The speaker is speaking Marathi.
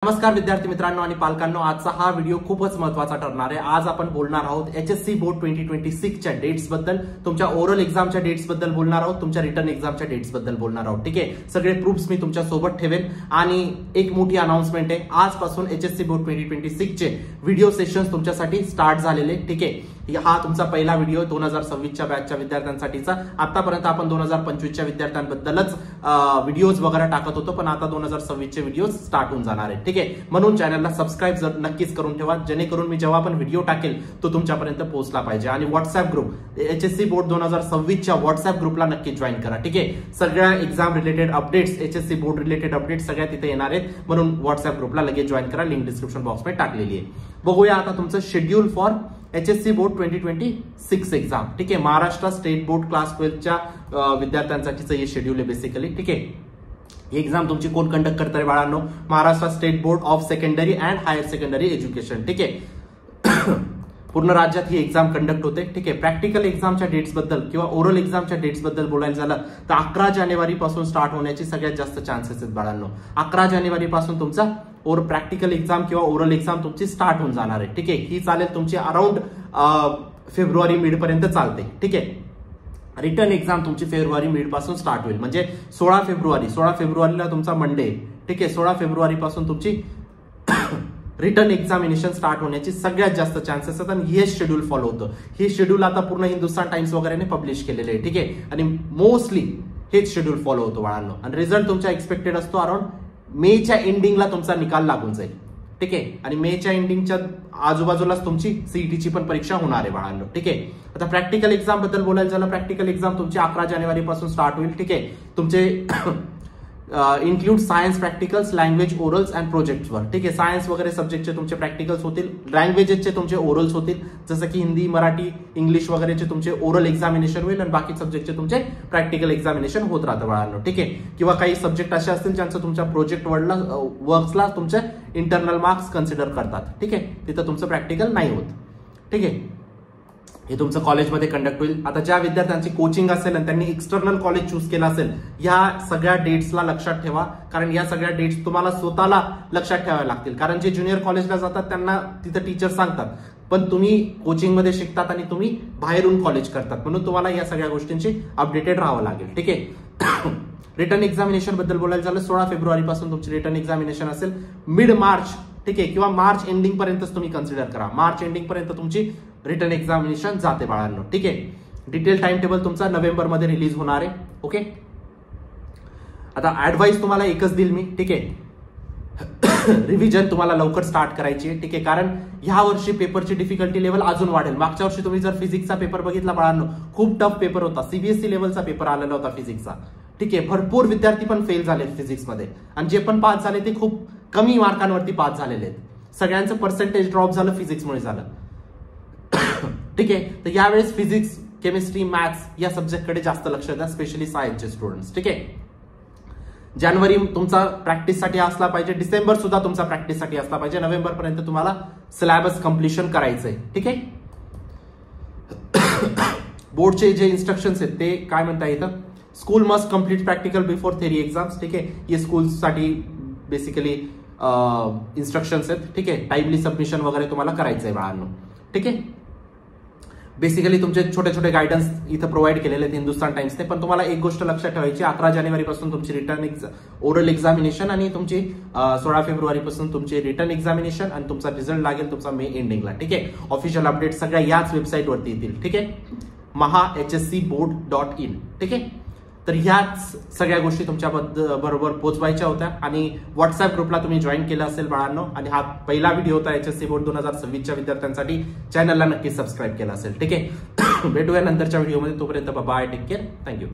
नमस्कार विद्यार्थी मित्रांनो आणि पालकांनो, आजचा हा व्हिडिओ खूपच महत्त्वाचा ठरणार आहे। आज आपण बोलणार आहोत एचएससी बोर्ड 2026 च्या डेट्स बद्दल, तुमच्या ओरल एक्झामच्या डेट्स बद्दल बोलणार आहोत, तुमच्या रिटर्न एक्झामच्या डेट्स बद्दल बोलणार आहोत। ठीक आहे, सगळे प्रूफ्स मी तुमच्या सोबत ठेवेन आणि एक मोठी अनाउन्समेंट आहे, आजपासून एचएससी बोर्ड 2026 चे व्हिडिओ सेशन्स तुमच्यासाठी स्टार्ट झालेले। ठीक आहे, हा तुमचा पहिला व्हिडिओ 2026 च्या बॅचच्या विद्यार्थ्यांसाठीचा। आतापर्यंत आपण 2025 च्या विद्यार्थ्यांबद्दलच व्हिडिओज वगैरे टाकत होतो, पण आता 2026 चे व्हिडिओ स्टार्ट होऊन जाणार आहेत। ठीक आहे, म्हणून चॅनलला सबस्क्राइब नक्कीच करून ठेवा, जेणेकरून मी जेव्हा पण व्हिडिओ टाकेल तो तुमच्यापर्यंत पोहोचला पाहिजे। आणि व्हॉट्सअप ग्रुप एचएससी बोर्ड 2026 च्या व्हॉट्सअप ग्रुपला नक्की जॉईन करा। ठीक आहे, सगळ्या exam related updates, HSC board related updates सगळ्या तिथे येणार आहेत, म्हणून व्हॉट्सअप ग्रुपला लगेच जॉईन करा, लिंक डिस्क्रिप्शन बॉक्स मध्ये टाकलेली आहे। बघूया आता तुमचं schedule for HSC board 2026 exam. ठीक आहे, महाराष्ट्र स्टेट बोर्ड क्लास 12 च्या विद्यार्थ्यांसाठीचं हे शेड्यूल आहे बेसिकली। ठीक आहे, एग्जाम तुमची कोण कंडक्ट करत आहे बाळांनो? Maharashtra state board of secondary and higher secondary education. ठीक आहे, पूर्ण राज्यात ही एक्झाम कंडक्ट होते। ठीक आहे, प्रॅक्टिकल एक्झामच्या डेट्स बद्दल किंवा ओरल एक्झामच्या डेट्स बद्दल बोलायला झालं तर 11 जानेवारी पासून स्टार्ट होण्याची सगळ्यात जास्त चान्सेस आहेत बाळांनो। 11 जानेवारी पासून तुमचा प्रॅक्टिकल एक्झाम किंवा ओरल एक्झाम तुमची स्टार्ट होऊन जाणार आहे। ठीक आहे, ही चालेल तुमची अराउंड फेब्रुवारी मिड पर्यंत चालते। ठीक आहे, रिटर्न एक्झाम तुमची फेब्रुवारी मिड पासून स्टार्ट होईल, म्हणजे 16 फेब्रुवारीला तुमचा मंडे। ठीक आहे, 16 फेब्रुवारी पासून तुमची रिटर्न एक्झामिनेशन स्टार्ट होण्याची सगळ्यात जास्त चान्सेस आहेत आणि हे शेड्यूल फॉलो होतं। हे शेड्यूल आता पूर्ण हिंदुस्तान टाइम्स वगैरे पब्लिश केलेले आहे। ठीक आहे, आणि मोस्टली हेच शेड्यूल फॉलो होतो बाळांनो, आणि रिझल्ट तुमचा एक्सपेक्टेड असतो अराउंड मेच्या एंडिंगला तुमचा निकाल लागून जाईल। ठीक आहे, आणि मेच्या एंडिंगच्या आजूबाजूलाच तुमची सीईटीची पण परीक्षा होणार आहे बाळांनो। ठीक आहे, आता प्रॅक्टिकल एक्झाम बद्दल बोलायला झालं, प्रॅक्टिकल एक्झाम तुमची 11 जानेवारी पासून स्टार्ट होईल। ठीक आहे, तुमचे include science practicals, language orals and प्रोजेक्ट्सवर। ठीक आहे, सायन्स वगैरे सब्जेक्टचे तुमचे प्रॅक्टिकल्स होतील, लँग्वेजेसचे तुमचे ओरल्स होतील, जसं की हिंदी, मराठी, इंग्लिश वगैरेचे तुमचे ओरल एक्झामिनेशन होईल आणि बाकी सब्जेक्टचे तुमचे प्रॅक्टिकल एक्झामिनेशन होत राहतं बाळांनो। ठीक आहे, किंवा काही सब्जेक्ट असे असतील ज्यांचं तुमच्या प्रोजेक्ट वर्क्सला तुमचे इंटरनल मार्क्स कन्सिडर करतात। ठीक आहे, तिथं तुमचं प्रॅक्टिकल नाही होत। ठीक आहे, हे तुमचं कॉलेजमध्ये कंडक्ट होईल। आता ज्या विद्यार्थ्यांची कोचिंग असेल आणि त्यांनी एक्सटर्नल कॉलेज चूज केलं असेल, या सगळ्या डेट्सला लक्षात ठेवा, कारण या सगळ्या डेट्स तुम्हाला स्वतःला लक्षात ठेवाव्या लागतील। कारण जे ज्युनियर कॉलेजला जातात त्यांना तिथं टीचर सांगतात, पण तुम्ही कोचिंगमध्ये शिकतात आणि तुम्ही बाहेरून कॉलेज करतात, म्हणून तुम्हाला या सगळ्या गोष्टींची अपडेटेड राहावं लागेल। ठीक आहे, रिटर्न एक्झामिनेशन बद्दल बोलायला झालं, 16 फेब्रुवारी पासून तुमची रिटर्न एक्झामिनेशन असेल, मिड मार्च। ठीक आहे, किंवा मार्च एंडिंग पर्यंतच तुम्ही कन्सिडर करा, मार्च एंडिंग पर्यंत तुमची रिटर्न एक्झामिनेशन जाते बाळांनो। ठीक आहे, डिटेल टाइम टेबल तुमचा नोव्हेंबर मध्ये रिलीज होणार आहे। ओके, आता ऍडवाइस तुम्हाला एकच देईल मी। ठीक आहे, रिव्हिजन तुम्हाला लवकर स्टार्ट करायची आहे। ठीक आहे, कारण ह्या वर्षी पेपरची डिफिकल्टी लेवल अजून वाढेल। मागच्या वर्षी तुम्ही जर फिजिक्सचा पेपर बघितला बाळांनो, खूप टफ पेपर होता, सीबीएसई लेवलचा पेपर आलेला होता फिजिक्सचा। ठीक आहे, भरपूर विद्यार्थी पण फेल झाले फिजिक्समध्ये, आणि जे पण पास झाले ते खूप कमी मार्कांवरती पास झालेले आहेत। सगळ्यांचं पर्सेंटेज ड्रॉप झालं फिजिक्समुळे झालं। ठीक आहे, तर यावेळेस फिजिक्स, केमिस्ट्री, मॅथ्स या सब्जेक्टकडे जास्त लक्ष द्या, स्पेशली सायन्सचे स्टुडंट्स। ठीक आहे, जानेवारी तुमचा प्रॅक्टिससाठी असला पाहिजे, डिसेंबर सुद्धा तुमचा प्रॅक्टिससाठी असला पाहिजे, नोव्हेंबर पर्यंत तुम्हाला सिलेबस कम्प्लिशन करायचंय। ठीक आहे, बोर्डचे जे इन्स्ट्रक्शन्स आहेत ते काय म्हणता येतं, school must complete practical before theory exams. ठीक आहे, हे स्कूलसाठी बेसिकली इन्स्ट्रक्शन्स आहेत। ठीक आहे, टाइमली सबमिशन वगैरे तुम्हाला करायचंय बाळांनो। ठीक आहे, बेसिकली तुमचे छोटे छोटे गायडन्स इथं प्रोव्हाइड केलेले आहेत हिंदुस्तान टाइम्सने, पण तुम्हाला एक गोष्ट लक्षात ठेवायची, 11 जानेवारी पासून तुमची रिटर्न ओरल एक्झामिनेशन आणि तुमची 16 फेब्रुवारी पासून तुमची रिटर्न एक्झामिनेशन, आणि तुमचा रिझल्ट लागेल तुमचा मे एंडिंगला। ठीक आहे, ऑफिशियल अपडेट सगळ्या याच वेबसाईटवरती येतील। ठीक आहे, mahhscboard.in। ठीक आहे, तर ह्याच सगळ्या गोष्टी तुमच्या बरोबर पोहोचवायच्या होत्या, आणि व्हॉट्सअप ग्रुपला तुम्ही जॉईन केलं असेल बाळांनो, आणि हा पहिला व्हिडिओ होता एचएससी बोर्ड 2026 च्या विद्यार्थ्यांसाठी, चॅनलला नक्की सबस्क्राईब केला असेल। ठीक आहे, भेटूया नंतरच्या व्हिडिओमध्ये, तोपर्यंत बाय, टेक केअर, थँक्यू।